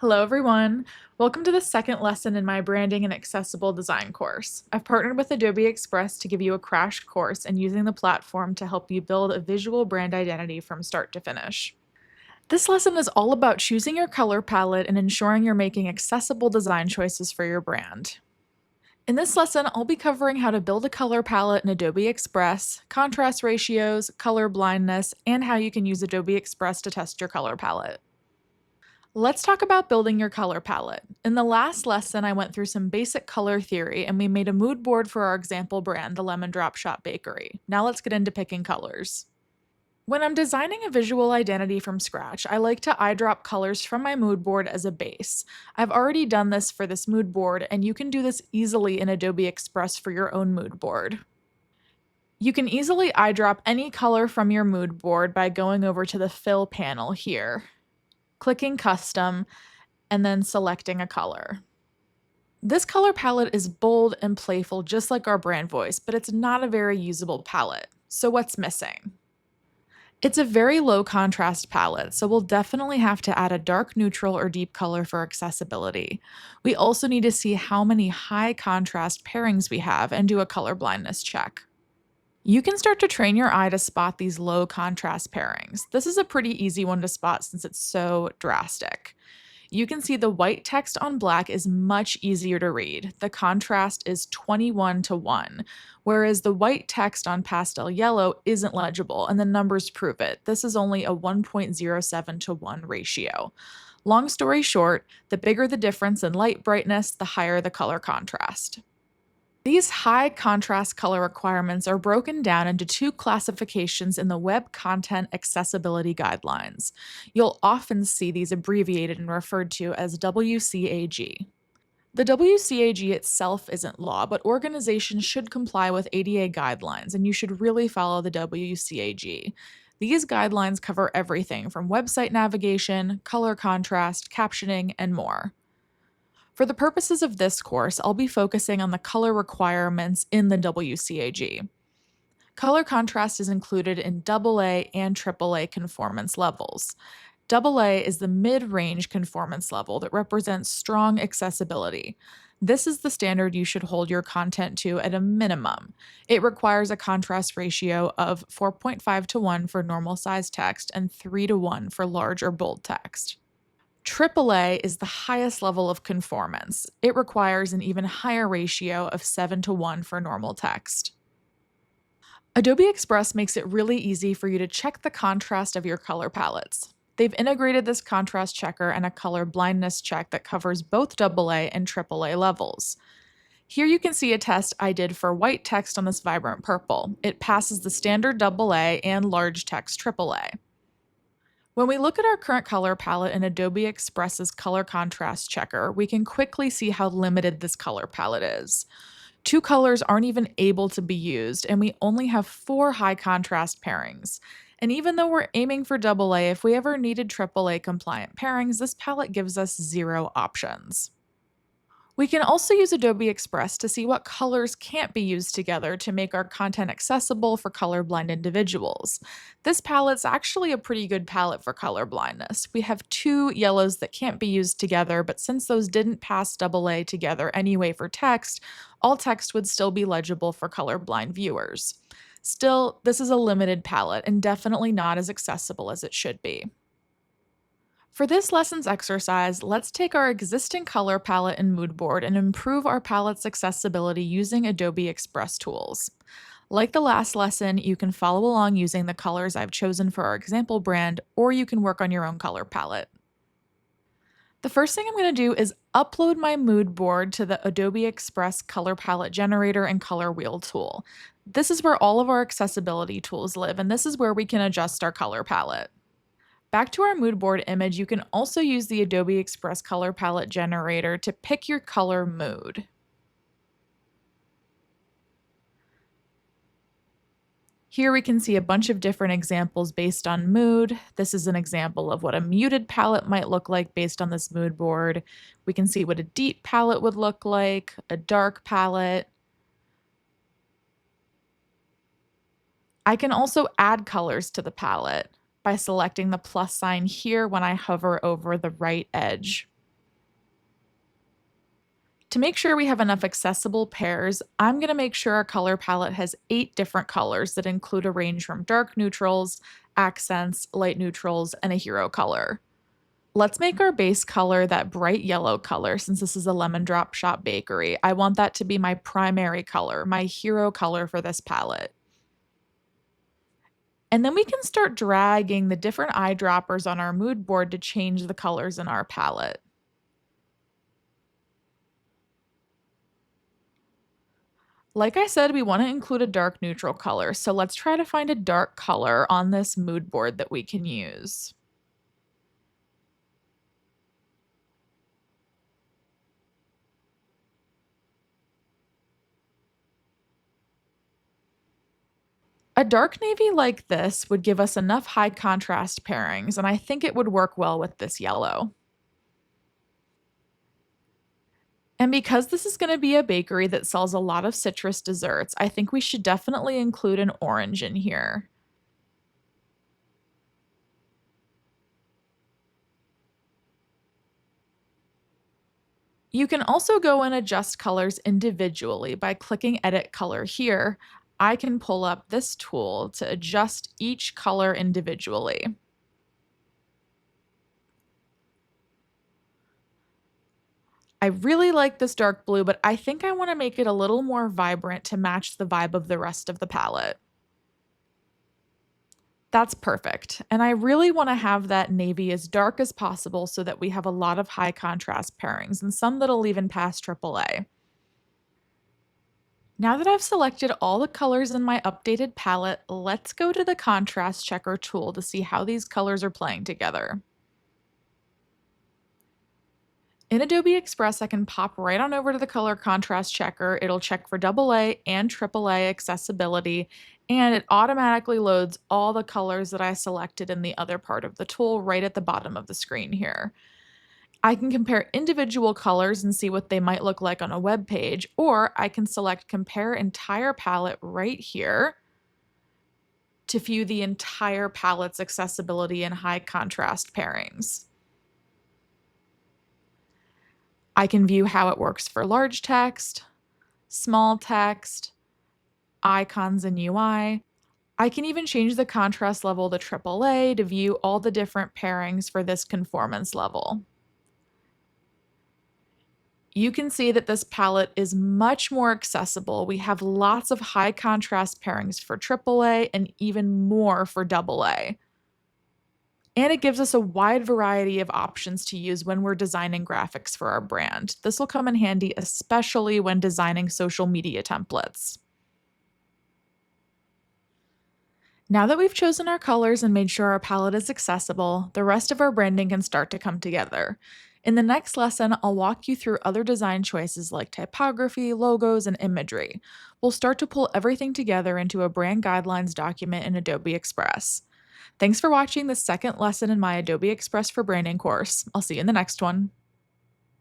Hello, everyone. Welcome to the second lesson in my branding and accessible design course. I've partnered with Adobe Express to give you a crash course in using the platform to help you build a visual brand identity from start to finish. This lesson is all about choosing your color palette and ensuring you're making accessible design choices for your brand. In this lesson, I'll be covering how to build a color palette in Adobe Express, contrast ratios, color blindness, and how you can use Adobe Express to test your color palette. Let's talk about building your color palette. In the last lesson, I went through some basic color theory and we made a mood board for our example brand, the Lemon Drop Shop Bakery. Now let's get into picking colors. When I'm designing a visual identity from scratch, I like to eyedrop colors from my mood board as a base. I've already done this for this mood board, and you can do this easily in Adobe Express for your own mood board. You can easily eyedrop any color from your mood board by going over to the Fill panel here, clicking Custom, and then selecting a color. This color palette is bold and playful just like our brand voice, but it's not a very usable palette. So what's missing? It's a very low contrast palette, so we'll definitely have to add a dark neutral or deep color for accessibility. We also need to see how many high contrast pairings we have and do a color blindness check. You can start to train your eye to spot these low contrast pairings. This is a pretty easy one to spot since it's so drastic. You can see the white text on black is much easier to read. The contrast is 21:1, whereas the white text on pastel yellow isn't legible, and the numbers prove it. This is only a 1.07:1 ratio. Long story short, the bigger the difference in light brightness, the higher the color contrast. These high contrast color requirements are broken down into two classifications in the Web Content Accessibility Guidelines. You'll often see these abbreviated and referred to as WCAG. The WCAG itself isn't law, but organizations should comply with ADA guidelines, and you should really follow the WCAG. These guidelines cover everything from website navigation, color contrast, captioning, and more. For the purposes of this course, I'll be focusing on the color requirements in the WCAG. Color contrast is included in AA and AAA conformance levels. AA is the mid-range conformance level that represents strong accessibility. This is the standard you should hold your content to at a minimum. It requires a contrast ratio of 4.5:1 for normal size text and 3:1 for large or bold text. AAA is the highest level of conformance. It requires an even higher ratio of 7:1 for normal text. Adobe Express makes it really easy for you to check the contrast of your color palettes. They've integrated this contrast checker and a color blindness check that covers both AA and AAA levels. Here you can see a test I did for white text on this vibrant purple. It passes the standard AA and large text AAA. When we look at our current color palette in Adobe Express's color contrast checker, we can quickly see how limited this color palette is. Two colors aren't even able to be used, and we only have 4 high contrast pairings. And even though we're aiming for AA, if we ever needed AAA compliant pairings, this palette gives us 0 options. We can also use Adobe Express to see what colors can't be used together to make our content accessible for colorblind individuals. This palette's actually a pretty good palette for color blindness. We have 2 yellows that can't be used together, but since those didn't pass AA together anyway for text, all text would still be legible for colorblind viewers. Still, this is a limited palette and definitely not as accessible as it should be. For this lesson's exercise, let's take our existing color palette and mood board and improve our palette's accessibility using Adobe Express tools. Like the last lesson, you can follow along using the colors I've chosen for our example brand, or you can work on your own color palette. The first thing I'm going to do is upload my mood board to the Adobe Express Color Palette Generator and Color Wheel tool. This is where all of our accessibility tools live, and this is where we can adjust our color palette. Back to our mood board image, you can also use the Adobe Express Color Palette Generator to pick your color mood. Here we can see a bunch of different examples based on mood. This is an example of what a muted palette might look like based on this mood board. We can see what a deep palette would look like, a dark palette. I can also add colors to the palette by selecting the plus sign here when I hover over the right edge. To make sure we have enough accessible pairs, I'm going to make sure our color palette has 8 different colors that include a range from dark neutrals, accents, light neutrals, and a hero color. Let's make our base color that bright yellow color since this is a lemon drop shop bakery. I want that to be my primary color, my hero color for this palette. And then we can start dragging the different eyedroppers on our mood board to change the colors in our palette. Like I said, we want to include a dark neutral color, so let's try to find a dark color on this mood board that we can use. A dark navy like this would give us enough high contrast pairings, and I think it would work well with this yellow. And because this is going to be a bakery that sells a lot of citrus desserts, I think we should definitely include an orange in here. You can also go and adjust colors individually by clicking Edit Color here. I can pull up this tool to adjust each color individually. I really like this dark blue, but I think I want to make it a little more vibrant to match the vibe of the rest of the palette. That's perfect. And I really want to have that navy as dark as possible so that we have a lot of high contrast pairings and some that'll even pass AAA. Now that I've selected all the colors in my updated palette, let's go to the contrast checker tool to see how these colors are playing together. In Adobe Express, I can pop right on over to the color contrast checker. It'll check for AA and AAA accessibility, and it automatically loads all the colors that I selected in the other part of the tool right at the bottom of the screen here. I can compare individual colors and see what they might look like on a web page, or I can select Compare Entire Palette right here to view the entire palette's accessibility and high contrast pairings. I can view how it works for large text, small text, icons and UI. I can even change the contrast level to AAA to view all the different pairings for this conformance level. You can see that this palette is much more accessible. We have lots of high contrast pairings for AAA and even more for AA. And it gives us a wide variety of options to use when we're designing graphics for our brand. This will come in handy, especially when designing social media templates. Now that we've chosen our colors and made sure our palette is accessible, the rest of our branding can start to come together. In the next lesson, I'll walk you through other design choices like typography, logos, and imagery. We'll start to pull everything together into a brand guidelines document in Adobe Express. Thanks for watching the second lesson in my Adobe Express for Branding course. I'll see you in the next one.